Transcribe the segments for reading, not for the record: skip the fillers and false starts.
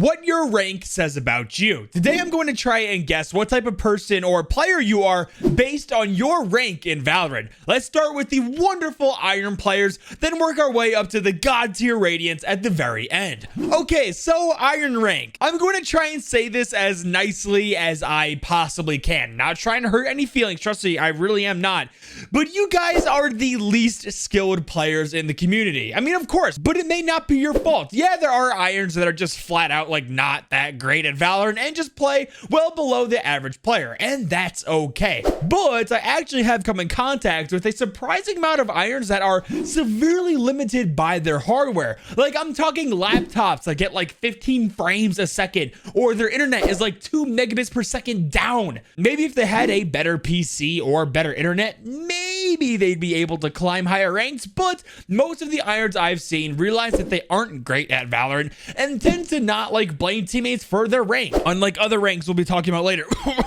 what your rank says about you. Today I'm going to try and guess what type of person or player you are based on your rank in Valorant. Let's start with the wonderful Iron players, then work our way up to the God tier Radiance at the very end. Okay, so Iron rank. I'm going to try and say this as nicely as I possibly can. Not trying to hurt any feelings, trust me, I really am not. But you guys are the least skilled players in the community. I mean, of course, but it may not be your fault. Yeah, there are Irons that are just flat out like not that great at Valorant and just play well below the average player, and that's okay. But I actually have come in contact with a surprising amount of Irons that are severely limited by their hardware. Like, I'm talking laptops that get like 15 frames a second, or their internet is like 2 megabits per second down. Maybe if they had a better PC or better internet, maybe they'd be able to climb higher ranks, but most of the Irons I've seen realize that they aren't great at Valorant and tend to not like blame teammates for their rank, unlike other ranks we'll be talking about later.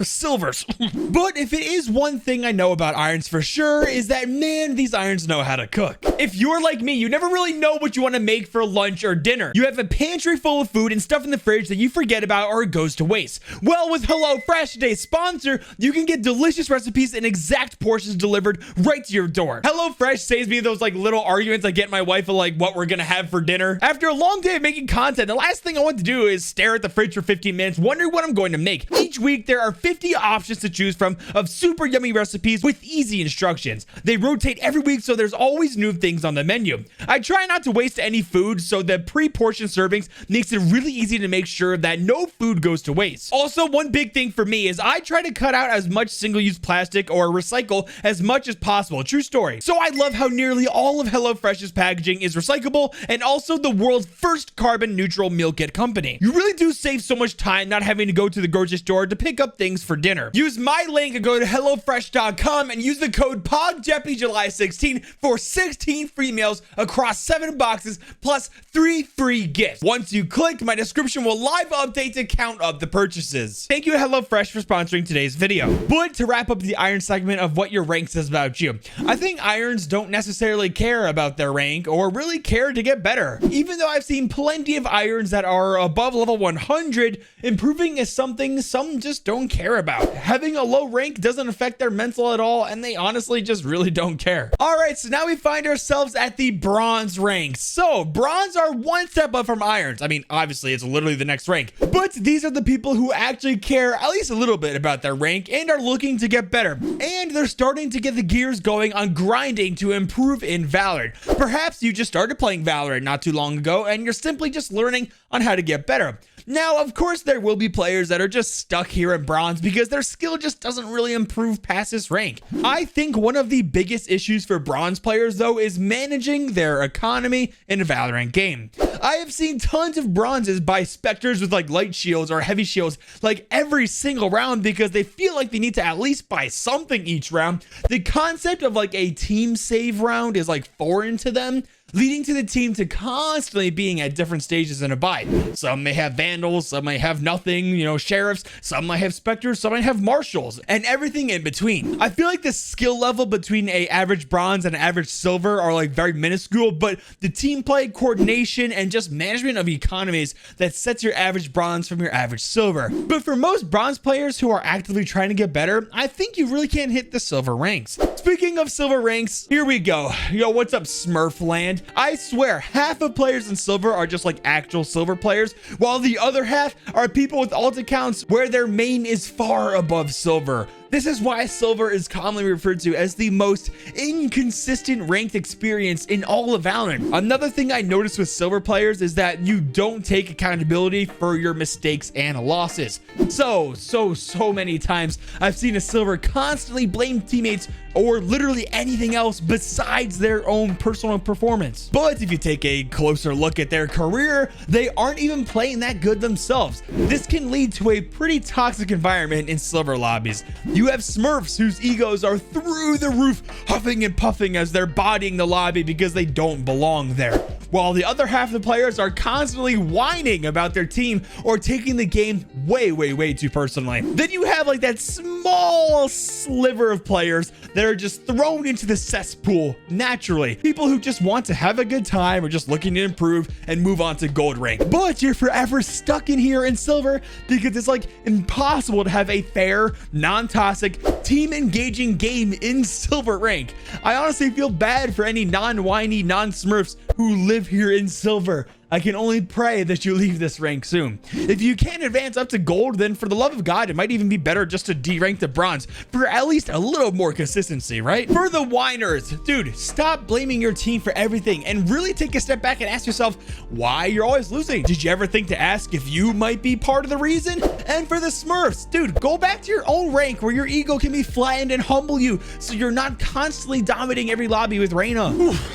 Silvers. But if it is one thing I know about Irons for sure, is that, man, these Irons know how to cook. If you're like me, you never really know what you want to make for lunch or dinner. You have a pantry full of food and stuff in the fridge that you forget about or it goes to waste. Well, with Hellofresh, today's sponsor, you can get delicious recipes and exact portions delivered right to your door. Hellofresh saves me those like little arguments I get in my wife of like what we're gonna have for dinner. After a long day of making content, the last thing I want to do is stare at the fridge for 15 minutes wondering what I'm going to make. Each week there are 50 options to choose from of super yummy recipes with easy instructions. They rotate every week, so there's always new things on the menu. I try not to waste any food, so the pre-portioned servings makes it really easy to make sure that no food goes to waste. Also, one big thing for me is I try to cut out as much single-use plastic or recycle as much as possible. True story. So I love how nearly all of HelloFresh's packaging is recyclable, and also the world's first carbon neutral meal kit company. You really do save so much time not having to go to the grocery store to pick up things for dinner. Use my link and go to hellofresh.com and use the code POGJeppyJuly16 for 16 free meals across 7 boxes plus 3 free gifts. Once you click, my description will live update to count up the purchases. Thank you HelloFresh for sponsoring today's video. But to wrap up the Iron segment of what your rank says about you, I think Irons don't necessarily care about their rank or really care to get better. Even though I've seen plenty of Irons that are above level 100, improving is something some just don't care about. Having a low rank doesn't affect their mental at all, and they honestly just really don't care. Alright, so now we find ourselves at the bronze rank. So bronze are one step up from Irons. I mean, obviously it's literally the next rank, but these are the people who actually care at least a little bit about their rank and are looking to get better, and they're starting to get the gears going on grinding to improve in Valorant. Perhaps you just started playing Valorant not too long ago and you're simply just learning on how to get better. Now, of course, there will be players that are just stuck here at bronze because their skill just doesn't really improve past this rank. I think one of the biggest issues for bronze players, though, is managing their economy in a Valorant game. I have seen tons of bronzes buy Spectres with like light shields or heavy shields like every single round because they feel like they need to at least buy something each round. The concept of like a team save round is like foreign to them, leading to the team to constantly being at different stages in a buy. Some may have Vandals, some may have nothing, you know, Sheriffs, some might have Spectres, some might have Marshals, and everything in between. I feel like the skill level between a average bronze and an average silver are like very minuscule, but the team play, coordination, and just management of economies that sets your average bronze from your average silver. But for most bronze players who are actively trying to get better, I think you really can't hit the silver ranks. Speaking of silver ranks, here we go. Yo, what's up, Smurf land? I swear, half of players in silver are just like actual silver players, while the other half are people with alt accounts where their main is far above silver. This is why silver is commonly referred to as the most inconsistent ranked experience in all of Valorant. Another thing I noticed with silver players is that you don't take accountability for your mistakes and losses. So many times I've seen a silver constantly blame teammates or literally anything else besides their own personal performance. But if you take a closer look at their career, they aren't even playing that good themselves. This can lead to a pretty toxic environment in silver lobbies. You have Smurfs whose egos are through the roof, huffing and puffing as they're bodying the lobby because they don't belong there. while the other half of the players are constantly whining about their team or taking the game way too personally. Then you have like that small sliver of players that are just thrown into the cesspool naturally. People who just want to have a good time or just looking to improve and move on to gold rank. But you're forever stuck in here in silver because it's like impossible to have a fair, non-toxic, team engaging game in silver rank. I honestly feel bad for any non-whiny, non-smurfs who live here in silver. I can only pray that you leave this rank soon. If you can't advance up to gold, then for the love of God, it might even be better just to de-rank to bronze for at least a little more consistency, right? For the whiners, dude, stop blaming your team for everything and really take a step back and ask yourself why you're always losing. Did you ever think to ask if you might be part of the reason? And for the smurfs, dude, go back to your own rank where your ego can be flattened and humble you so you're not constantly dominating every lobby with Reyna.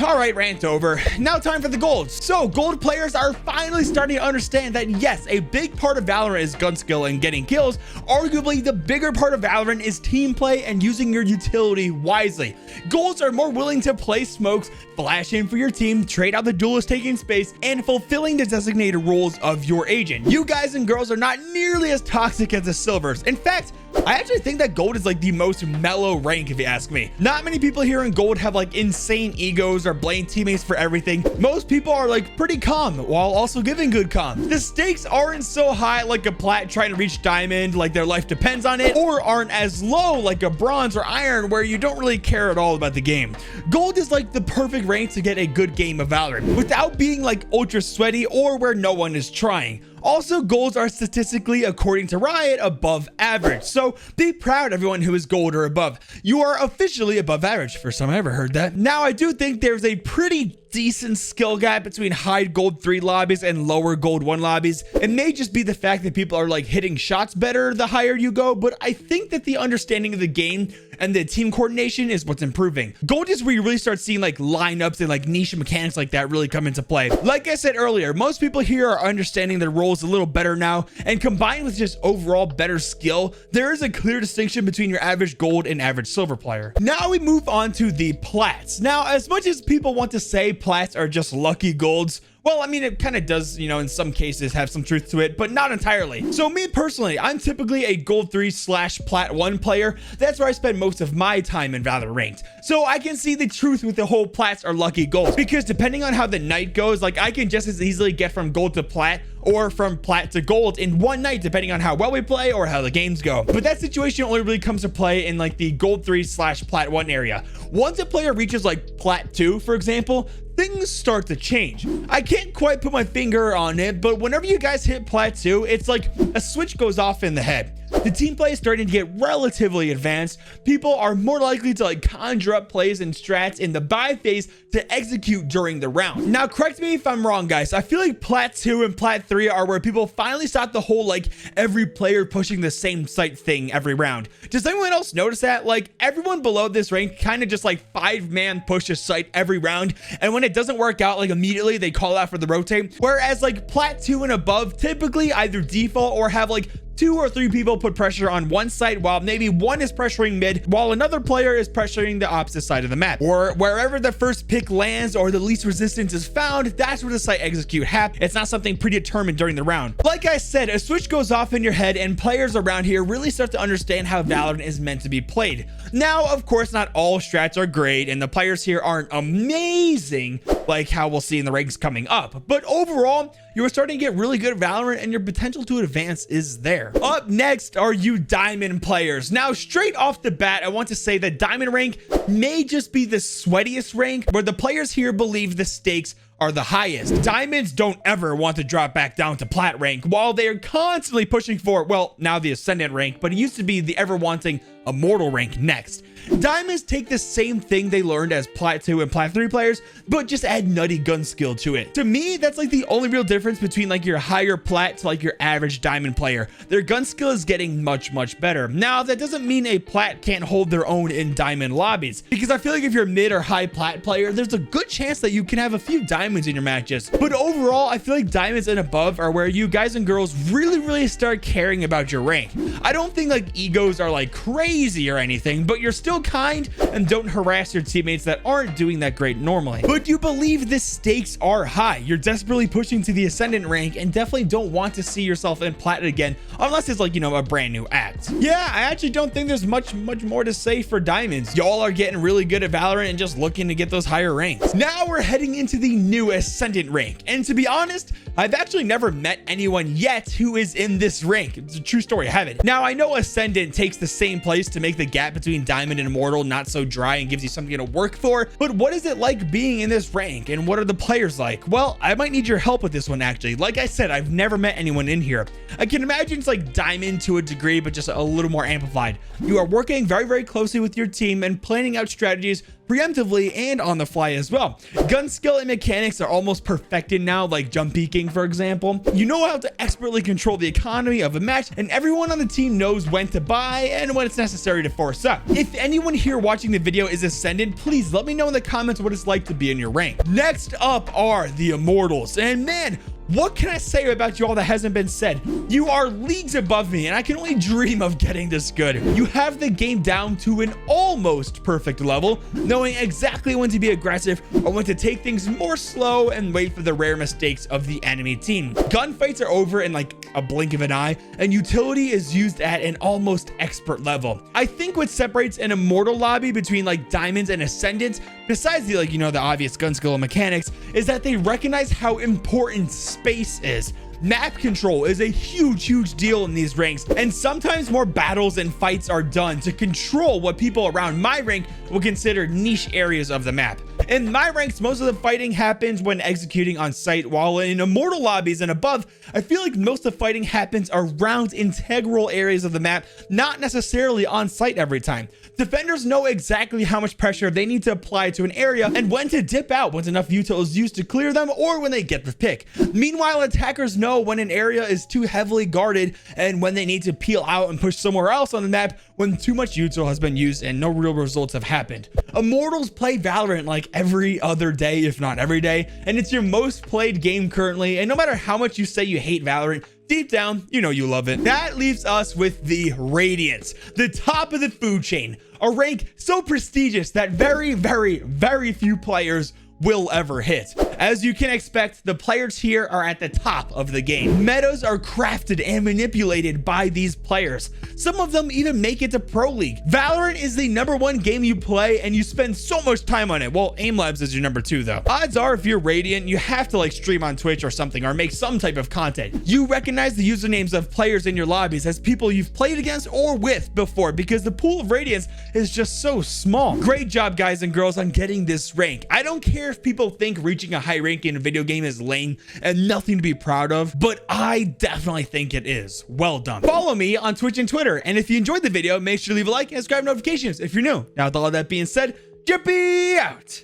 All right, rant over. Now time for the gold. So gold players are finally starting to understand that yes, a big part of Valorant is gun skill and getting kills. Arguably, the bigger part of Valorant is team play and using your utility wisely. Golds are more willing to play smokes, flash in for your team, trade out the duelist taking space, and fulfilling the designated roles of your agent. You guys and girls are not nearly as toxic as the silvers. In fact, I actually think that gold is like the most mellow rank if you ask me. Not many people here in gold have like insane egos or blame teammates for everything. Most people are like pretty calm while also giving good calm. The stakes aren't so high like a plat trying to reach diamond like their life depends on it, or aren't as low like a bronze or iron where you don't really care at all about the game. Gold is like the perfect rank to get a good game of Valorant without being like ultra sweaty or where no one is trying. Also, golds are statistically, according to Riot, above average. So be proud, everyone who is gold or above. You are officially above average. First time I ever heard that. Now, I do think there's a pretty decent skill gap between high gold 3 lobbies and lower gold 1 lobbies. It may just be the fact that people are like hitting shots better the higher you go, but I think that the understanding of the game and the team coordination is what's improving. Gold is where you really start seeing like lineups and like niche mechanics like that really come into play. Like I said earlier, most people here are understanding their roles a little better now, and combined with just overall better skill, there is a clear distinction between your average gold and average silver player. Now we move on to the plats. Now, as much as people want to say plats are just lucky golds, well, I mean, it kind of does, you know, in some cases have some truth to it, but not entirely. So me personally, I'm typically a gold 3/plat 1 player. That's where I spend most of my time in Valorant ranked. So I can see the truth with the whole plats are lucky golds, because depending on how the night goes, like I can just as easily get from gold to plat or from plat to gold in one night, depending on how well we play or how the games go. But that situation only really comes to play in like the gold 3/plat 1 area. Once a player reaches like plat 2, for example, things start to change. I can't quite put my finger on it, but whenever you guys hit plat 2, it's like a switch goes off in the head. The team play is starting to get relatively advanced. People are more likely to like conjure up plays and strats in the buy phase to execute during the round. Now, correct me if I'm wrong, guys. I feel like plat 2 and plat 3 are where people finally stop the whole like every player pushing the same site thing every round. Does anyone else notice that? Like everyone below this rank kind of just like 5-man push a site every round, and when it doesn't work out, like immediately they call out for the rotate. Whereas like plat 2 and above typically either default or have like 2 or 3 people put pressure on one site while maybe one is pressuring mid while another player is pressuring the opposite side of the map. Or wherever the first pick lands or the least resistance is found, that's where the site execute happens. It's not something predetermined during the round. Like I said, a switch goes off in your head and players around here really start to understand how Valorant is meant to be played. Now, of course, not all strats are great and the players here aren't amazing like how we'll see in the ranks coming up. But overall, you are starting to get really good at Valorant and your potential to advance is there. Up next are you diamond players. Now, straight off the bat, I want to say that diamond rank may just be the sweatiest rank where the players here believe the stakes are the highest. Diamonds don't ever want to drop back down to plat rank while they are constantly pushing for, well, now the Ascendant rank, but it used to be the ever wanting Immortal rank next. Diamonds take the same thing they learned as plat 2 and plat 3 players, but just add nutty gun skill to it. To me, that's like the only real difference between like your higher plat to like your average diamond player. Their gun skill is getting much better. Now, that doesn't mean a plat can't hold their own in diamond lobbies, because I feel like if you're a mid or high plat player, there's a good chance that you can have a few diamond diamonds in your matches. But overall, I feel like diamonds and above are where you guys and girls really start caring about your rank. I don't think like egos are like crazy or anything, but you're still kind and don't harass your teammates that aren't doing that great normally. But you believe the stakes are high. You're desperately pushing to the Ascendant rank and definitely don't want to see yourself in Plat again unless it's like, you know, a brand new act. Yeah, I actually don't think there's much more to say for diamonds. Y'all are getting really good at Valorant and just looking to get those higher ranks. Now we're heading into the new Ascendant rank, and to be honest, I've actually never met anyone yet who is in this rank. It's a true story, I haven't. Now I know Ascendant takes the same place to make the gap between Diamond and Immortal not so dry and gives you something to work for, but what is it like being in this rank and what are the players like? Well, I might need your help with this one actually. Like I said, I've never met anyone in here. I can imagine it's like Diamond to a degree, but just a little more amplified. You are working very closely with your team and planning out strategies preemptively and on the fly as well. Gun skill and mechanics are almost perfected now, like jump peeking, for example. You know how to expertly control the economy of a match, and everyone on the team knows when to buy and when it's necessary to force up. If anyone here watching the video is Ascendant, please let me know in the comments what it's like to be in your rank. Next up are the Immortals, and man, what can I say about you all that hasn't been said? You are leagues above me, and I can only dream of getting this good. You have the game down to an almost perfect level, knowing exactly when to be aggressive or when to take things more slow and wait for the rare mistakes of the enemy team. Gunfights are over in like a blink of an eye, and utility is used at an almost expert level. I think what separates an Immortal lobby between like Diamonds and Ascendants, besides the like, you know, the obvious gun skill and mechanics, is that they recognize how important space is. Map control is a huge deal in these ranks, and sometimes more battles and fights are done to control what people around my rank will consider niche areas of the map. In my ranks, most of the fighting happens when executing on site, while in Immortal lobbies and above, I feel like most of the fighting happens around integral areas of the map, not necessarily on site every time. Defenders know exactly how much pressure they need to apply to an area and when to dip out once enough util is used to clear them or when they get the pick. Meanwhile, attackers know when an area is too heavily guarded and when they need to peel out and push somewhere else on the map when too much util has been used and no real results have happened. Immortals play Valorant like every other day, if not every day, and it's your most played game currently, and no matter how much you say you hate Valorant, deep down, you know you love it. That leaves us with the Radiance, the top of the food chain, a rank so prestigious that very few players will ever hit. As you can expect, the players here are at the top of the game. Metas are crafted and manipulated by these players. Some of them even make it to Pro League. Valorant is the #1 game you play and you spend so much time on it. Well, Aim Labs is your #2 though. Odds are if you're Radiant, you have to like stream on Twitch or something or make some type of content. You recognize the usernames of players in your lobbies as people you've played against or with before because the pool of Radiance is just so small. Great job, guys and girls, on getting this rank. I don't care if people think reaching a high rank in a video game is lame and nothing to be proud of, but I definitely think it is. Well done. Follow me on Twitch and Twitter, and if you enjoyed the video, make sure to leave a like and subscribe notifications if you're new. Now with all of that being said, Jeppy out.